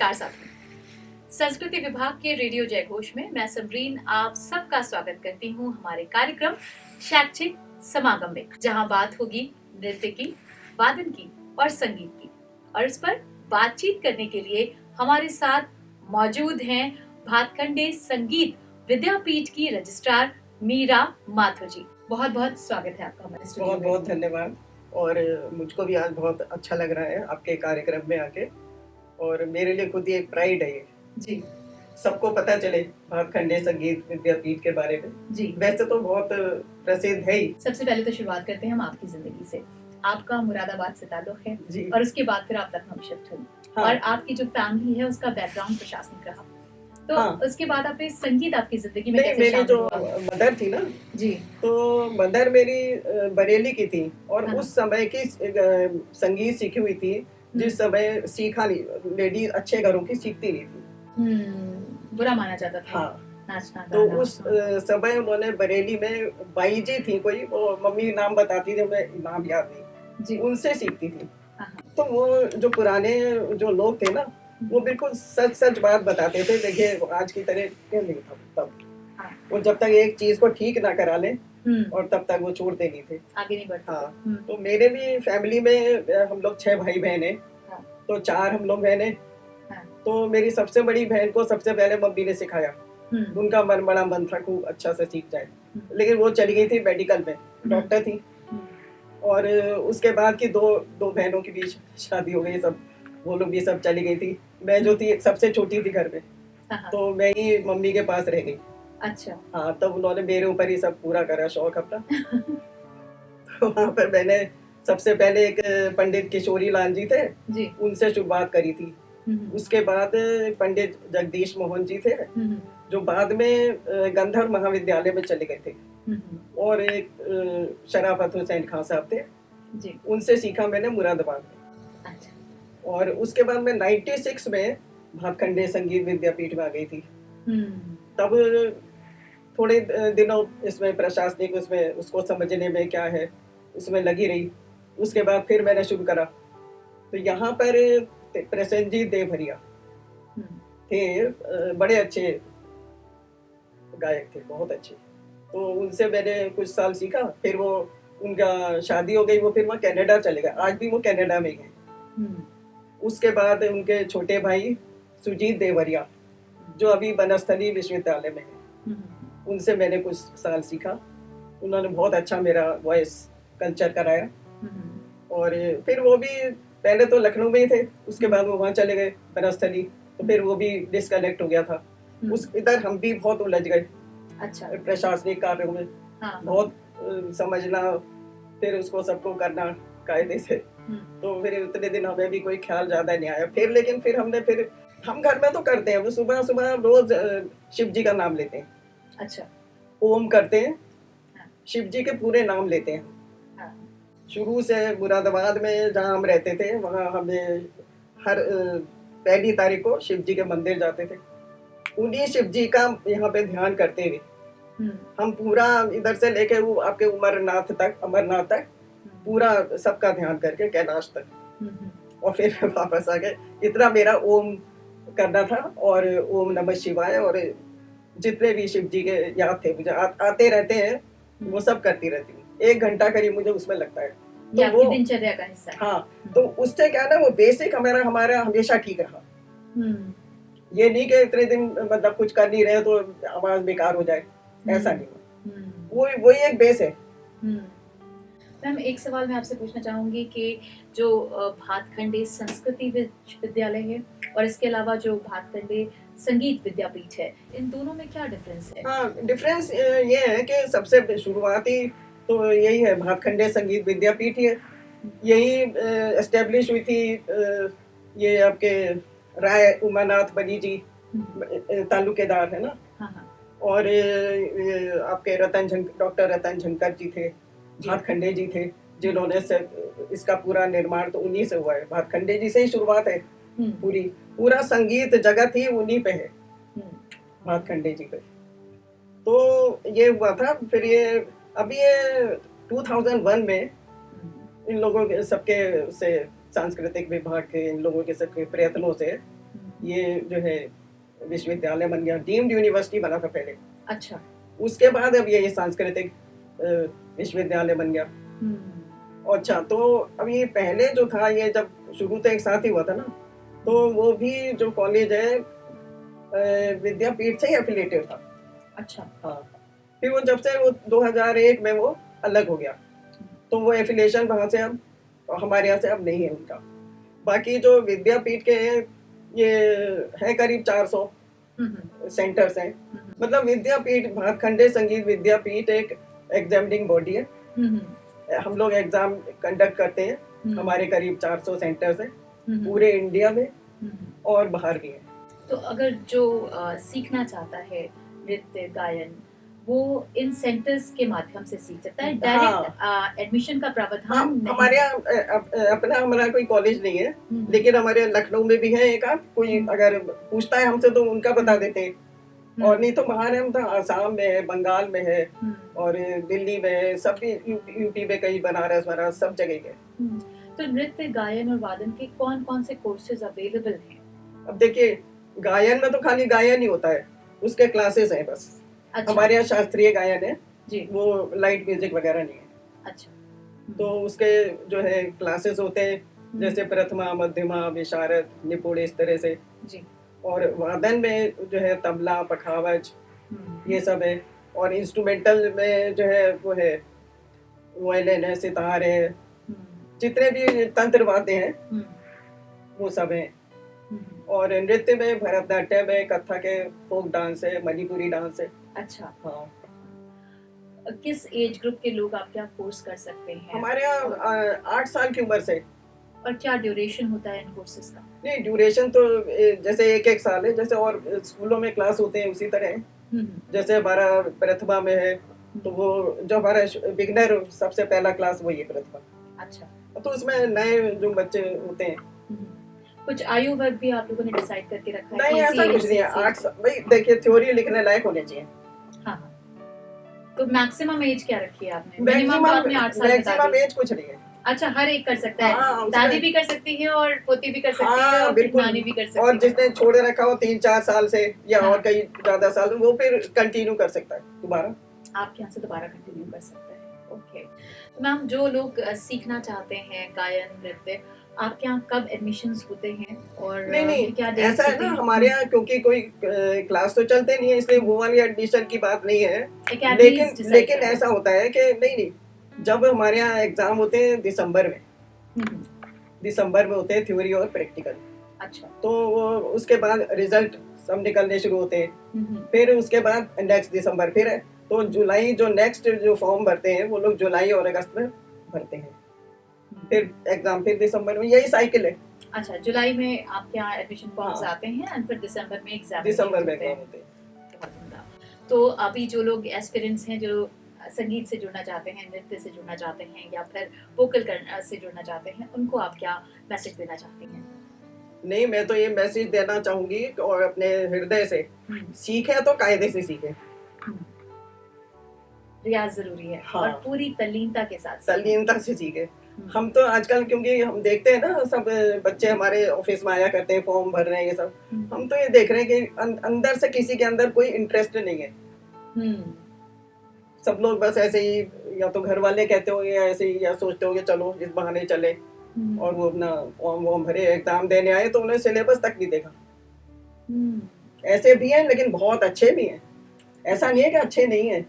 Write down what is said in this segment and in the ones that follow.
नमस्कार साथियों, संस्कृति विभाग के रेडियो जयघोष में मैं सबरीन आप सबका स्वागत करती हूँ हमारे कार्यक्रम शैक्षिक समागम में, जहाँ बात होगी नृत्य की, वादन की और संगीत की। और इस पर बातचीत करने के लिए हमारे साथ मौजूद हैं भातखंडे संगीत विद्यापीठ की रजिस्ट्रार मीरा माथुर जी। बहुत बहुत स्वागत है आपका हमारे स्टूडियो में। बहुत बहुत धन्यवाद। और मुझको भी आज बहुत अच्छा लग रहा है आपके कार्यक्रम में आके, और मेरे लिए खुद ही एक प्राइड है ये जी, सबको पता चले भातखंडे संगीत विद्यापीठ के बारे में। जी। वैसे तो बहुत प्रसिद्ध है ही। सबसे पहले तो शुरुआत करते हैं हम आपकी जिंदगी से। आपका मुरादाबाद से ताल्लुक है जी और उसके बाद फिर आप लखनऊ शिफ्ट हुई। हाँ। और आपकी जो फैमिली है उसका बैकग्राउंड प्रशासनिक रहा, तो हाँ। उसके बाद आपने संगीत आपकी जिंदगी में नहीं, कैसे मेरी शामिल जो हुआ? मदर थी ना, जी, तो मदर मेरी बरेली की थी और हाँ। उस समय की संगीत सीखी हुई थी जिस समय सीखा नहीं, लेडीज अच्छे घरों की सीखती नहीं थी। बुरा माना जाता था। हाँ, नाचना तो गाना। उस समय उन्होंने बरेली में बाई जी थी कोई, वो मम्मी नाम बताती थी, मैं नाम याद नहीं, जी, उनसे सीखती थी। हाँ, तो वो जो पुराने जो लोग थे ना, वो बिल्कुल सच सच बात बताते थे। देखिए आज की तरह क्यों नहीं था तब, हाँ। वो जब तक एक चीज को ठीक ना करा ले और तब तक वो छोड़ते नहीं थे, आगे नहीं बढ़ते। हाँ। तो मेरे भी फैमिली में हम लोग 6 भाई बहन हैं, हाँ। तो 4 हम लोग बहन हैं। हाँ। तो मेरी सबसे बड़ी बहन को सबसे पहले मम्मी ने सिखाया। उनका बड़ा मन था खूब अच्छा से सीख जाए, लेकिन वो चली गई थी मेडिकल में, डॉक्टर थी। और उसके बाद की दो बहनों के बीच शादी हो गई, सब वो लोग भी सब चली गई थी। मैं जो थी सबसे छोटी थी घर में, तो मैं ही मम्मी के पास रह गई। अच्छा। हाँ, तब उन्होंने मेरे ऊपर ही सब पूरा करा शौक अपना। तो वहाँ पर मैंने सबसे पहले एक पंडित किशोरी लाल जी थे जी, उनसे शुरुआत करी थी। उसके बाद पंडित जगदीश मोहन जी थे, जो बाद में गंधर्व महाविद्यालय में चले गए थे। और एक शराफत हुसैन खान साहब थे जी, उनसे सीखा मैंने मुरादाबाद में। अच्छा। और उसके बाद मैं 96 में भातखंडे संगीत विद्यापीठ में आ गई थी। तब थोड़े दिनों इसमें प्रशासनिक उसमें उसको समझने में क्या है उसमें लगी रही। उसके बाद फिर मैंने शुरू करा, तो यहाँ पर प्रसेनजीत देवहरिया थे, बड़े अच्छे गायक थे, बहुत अच्छे। तो उनसे मैंने कुछ साल सीखा, फिर वो उनका शादी हो गई, वो फिर वो कनाडा चले गए, आज भी वो कनाडा में गए। उसके बाद उनके छोटे भाई सुजीत देवरिया, जो अभी बनस्थली विश्वविद्यालय में है, उनसे मैंने कुछ साल सीखा। उन्होंने बहुत अच्छा मेरा वॉइस कल्चर कराया। और फिर वो भी पहले तो लखनऊ में ही थे, उसके बाद वो वहाँ चले गए बनस्थली, तो फिर वो भी डिस्कनेक्ट हो गया था। उस इधर हम भी बहुत उलझ गए। अच्छा। प्रशासनिक कार्यों में। हाँ। बहुत समझना, फिर उसको सबको करना कायदे से। तो फिर उतने दिन हमें भी कोई ख्याल ज्यादा नहीं आया। फिर लेकिन फिर हम घर में तो करते हैं, वो सुबह सुबह रोज शिव जी का नाम लेते हैं। अच्छा। ओम करते हैं। हाँ। शिव जी के पूरे नाम लेते हैं। हाँ। शुरू से मुरादाबाद में जहाँ हम रहते थे, वहाँ हमें हर पहली तारीख को शिव जी के मंदिर जाते थे। उन्हीं शिव जी का यहाँ पे ध्यान करते हुए हम पूरा इधर से लेके वो आपके अमरनाथ तक पूरा सबका ध्यान करके कैलाश तक, और फिर वापस आ गए। इतना मेरा ओम करना था, और ओम नमः शिवाय, और जितने भी शिव जी के याद थे मुझे आते रहते हैं, वो सब करती रहती हूँ। 1 घंटा करीब मुझे उसमें लगता है। तो वो दिनचर्या का हिस्सा है। हाँ, तो उससे क्या ना, वो बेसिक हमारा हमेशा ठीक रहा। ये नहीं कि इतने दिन मतलब कुछ कर नहीं रहे तो आवाज बेकार हो जाए, ऐसा नहीं। वही एक बेस है। मैम, एक सवाल मैं आपसे पूछना चाहूंगी कि जो भातखंडे संस्कृति विद्यालय है और इसके अलावा जो भातखंडे संगीत विद्यापीठ है, इन दोनों में क्या डिफरेंस है? हाँ, डिफरेंस ये है कि सबसे शुरुआती तो यही है, भातखंडे संगीत विद्यापीठ है, यही एस्टेब्लिश हुई थी। ये आपके राय उमानाथ बनी जी तालुकेदार है ना। हाँ। और आपके डॉक्टर रतन झंकर जी थे, भातखंडे जी थे, जिन्होंने इसका पूरा निर्माण तो उन्हीं से हुआ है। भातखंडे जी से ही शुरुआत है, पूरा संगीत जगत ही उन्हीं पे है, भातखंडे जी पे। तो ये हुआ था। फिर ये अभी ये 2001 में इन लोगों के सबके से सांस्कृतिक विभाग के इन लोगों के सबके प्रयत्नों से ये जो है विश्वविद्यालय बन गया, डीम्ड यूनिवर्सिटी बना था पहले। अच्छा। उसके बाद अब ये सांस्कृतिक विश्वविद्यालय बन गया। अच्छा, तो अब ये पहले जो था, ये जब शुरू तो एक साथ ही हुआ था ना, तो वो भी जो कॉलेज है विद्यापीठ से ही एफिलिएटेड था। अच्छा। हाँ, फिर वो जब से वो 2001 में वो अलग हो गया, तो वो एफिलिएशन वहाँ से अब हमारे यहाँ से अब नहीं है उनका। बाकी जो विद्यापीठ के ये है करीब 400 सेंटर्स हैं। मतलब विद्यापीठ, भातखंडे संगीत विद्यापीठ एक एग्जामिनिंग बॉडी है। हम लोग एग्जाम कंडक्ट करते हैं। हमारे करीब 400 सेंटर्स हैं पूरे इंडिया में और बाहर भी हैं। तो अगर जो सीखना चाहता है नृत्य गायन, वो इन सेंटर्स के माध्यम से सीख सकता है। डायरेक्ट एडमिशन का प्रावधान नहीं हमारे यहाँ अपना हमारा कोई कॉलेज नहीं है, लेकिन हमारे लखनऊ में भी है एक आध। कोई अगर पूछता है हमसे तो उनका बता देते हैं, और नहीं तो बाहर हम तो आसाम में है, बंगाल में है, और दिल्ली में है, सब यूपी में, कई बनारस सब जगह है। तो नृत्य गायन और वादन के कौन कौन से कोर्सेज अवेलेबल हैं? अब देखिए, गायन में तो खाली गायन ही होता है, उसके क्लासेस हैं बस। अच्छा। हमारे यहाँ शास्त्रीय गायन है जी, वो लाइट म्यूजिक वगैरह नहीं है। अच्छा। तो उसके जो है क्लासेस होते हैं, जैसे प्रथमा, मध्यमा, विशारद, निपुण, इस तरह से जी। और वादन में जो है तबला, पखावज, ये सब है। और इंस्ट्रूमेंटल में जो है वो है वायलिन है, सितार है, जितने भी तंत्र वाद्य हैं वो सब हैं। और नृत्य में भरतनाट्यम है, कथक है, फोक डांस है, मणिपुरी डांस है। अच्छा। हाँ। किस एज ग्रुप के लोग आपके यहाँ कोर्स कर सकते हैं? हमारे यहाँ 8 साल की उम्र से। और क्या ड्यूरेशन होता है इन कोर्सेज का? नहीं, ड्यूरेशन तो जैसे 1-1 साल है, जैसे और स्कूलों में क्लास होते हैं उसी तरह है। जैसे हमारा प्रथमा में है, तो वो जो हमारा बिगनर सबसे पहला क्लास वही है, प्रथमा। अच्छा। तो उसमें नए जो बच्चे होते हैं। कुछ आयु वर्ग भी आप लोगों ने डिसाइड करके रखा है? नहीं, ऐसा कुछ नहीं है। 8 भाई देखिए, थ्योरी लिखने लायक होने चाहिए। हाँ। तो मैक्सिमम एज क्या रखी है आपने? मिनिमम तो आपने 8 साल बता दी। मैक्सिमम एज कुछ नहीं है। अच्छा, हर एक कर सकता है। हाँ, दादी भी कर सकती है और पोती भी कर सकती है और नानी भी कर सकती है। और जिसने छोड़े रखा हो 3-4 साल से या और कई ज्यादा साल, वो फिर कंटिन्यू कर सकता है दोबारा। आपके यहाँ से दोबारा कंटिन्यू कर सकता है। ओके। तो मैम, जो लोग सीखना चाहते हैं गायन नृत्य, आपके यहाँ कब एडमिशंस होते हैं? और नहीं, क्या ऐसा है ना, हमारे यहाँ क्योंकि कोई क्लास तो चलते नहीं है, इसलिए वो वाली एडमिशन की बात नहीं है। लेकिन ऐसा होता है कि नहीं, जब हमारे यहाँ एग्जाम होते हैं दिसंबर में होते हैं, थ्योरी और प्रैक्टिकल। अच्छा। तो उसके बाद रिजल्ट सब निकलने शुरू होते हैं। फिर उसके बाद नेक्स्ट दिसंबर फिर है, तो जुलाई जो नेक्स्ट जो फॉर्म भरते हैं वो लोग जुलाई और अगस्त में भरते हैं। फिर एग्जाम, फिर दिसंबर में, यही साइकिल है। अच्छा, जुलाई में आपके यहाँ एडमिशन फॉर्म्स आते हैं और फिर दिसंबर में एग्जाम होते हैं। तो अभी जो लोग एस्पिरेंट्स हैं, जो संगीत से जुड़ना चाहते हैं, नृत्य से जुड़ना चाहते हैं, या फिर वोकल से जुड़ना चाहते हैं, उनको आप क्या मैसेज देना चाहती हैं? नहीं, मैं तो ये मैसेज देना चाहूंगी और अपने हृदय से, सीखे तो कायदे से सीखे। रियाज जरूरी है। हाँ। और पूरी तल्लीनता के साथ, तल्लीनता से सीखे। हम तो आजकल, क्योंकि हम देखते हैं ना, सब बच्चे हमारे ऑफिस में आया करते हैं, फॉर्म भर रहे हैं, ये सब। हम तो ये देख रहे हैं कि अंदर से किसी के अंदर कोई इंटरेस्ट नहीं है। सब लोग बस ऐसे ही, या तो घर वाले कहते हो या ऐसे ही, या सोचते हो कि चलो इस बहाने चले, और वो अपना फॉर्म भरे, एग्जाम देने आए, तो उन्हें सिलेबस तक नहीं देखा। ऐसे भी हैं, लेकिन बहुत अच्छे भी हैं। ऐसा नहीं है कि अच्छे नहीं है,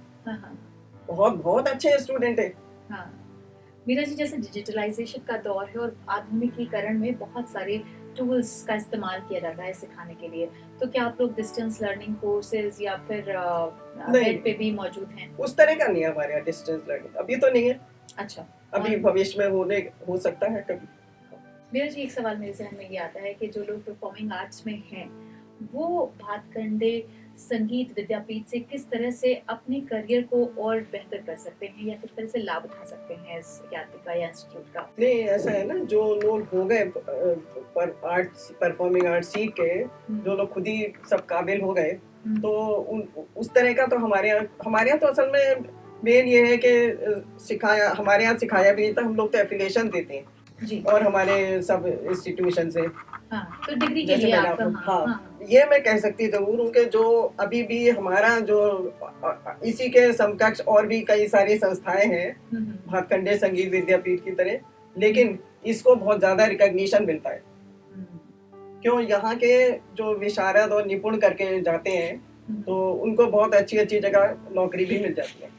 बहुत अच्छे स्टूडेंट है। हाँ। मीरा जी, जैसे डिजिटलाइजेशन का दौर है और आधुनिकीकरण में बहुत सारे टूल्स का इस्तेमाल किया जाता है सिखाने के लिए, तो क्या आप लोग डिस्टेंस लर्निंग कोर्सेज या फिर नेट पे भी मौजूद हैं? उस तरह का नहीं है हमारे यहाँ डिस्टेंस लर्निंग, अभी तो नहीं है। अच्छा। अभी भविष्य में हो सकता है कभी। मीरा जी, एक सवाल मेरे ज़हन में ये आता है कि जो लोग परफॉर्मिंग आर्ट्स में हैं, वो भातखंडे संगीत विद्यापीठ से किस तरह से अपने करियर को और बेहतर कर सकते हैं, या किस तरह से लाभ उठा सकते हैं इस यात्रिका या इंस्टीट्यूट का? नहीं, ऐसा है ना, जो लोग हो गए परफॉर्मिंग आर्ट सीख के, जो लोग खुद ही सब काबिल हो गए, तो उस तरह का तो हमारे यहाँ तो असल में मेन ये है कि हमारे यहाँ सिखाया भी नहीं था। हम लोग तो एफिलिएशन देते हैं। जी। और हमारे सब इंस्टीट्यूशन से। हाँ, तो डिग्री के जैसे लिए मैंने आपका आपको हाँ, हाँ, ये मैं कह सकती जरूर हूँ कि जो अभी भी हमारा जो इसी के समकक्ष और भी कई सारी संस्थाएं हैं भातखंडे संगीत विद्यापीठ की तरह, लेकिन इसको बहुत ज्यादा रिकॉग्निशन मिलता है। क्यों, यहाँ के जो विशारद और निपुण करके जाते हैं तो उनको बहुत अच्छी अच्छी जगह नौकरी भी मिल जाती है।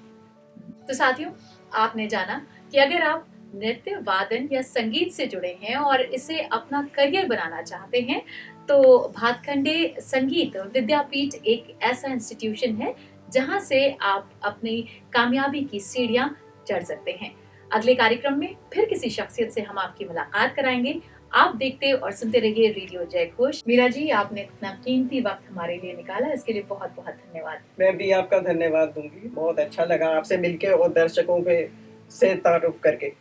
तो साथियों, आपने जाना कि अगर आप नृत्य, वादन या संगीत से जुड़े हैं और इसे अपना करियर बनाना चाहते हैं तो भातखंडे संगीत विद्यापीठ एक ऐसा इंस्टीट्यूशन है जहां से आप अपनी कामयाबी की सीढ़ियां चढ़ सकते हैं। अगले कार्यक्रम में फिर किसी शख्सियत से हम आपकी मुलाकात कराएंगे। आप देखते और सुनते रहिए रेडियो जय घोष। मीरा जी, आपने इतना कीमती वक्त हमारे लिए निकाला, इसके लिए बहुत बहुत धन्यवाद। मैं भी आपका धन्यवाद दूंगी, बहुत अच्छा लगा आपसे मिलके और दर्शकों पे से तारुफ करके।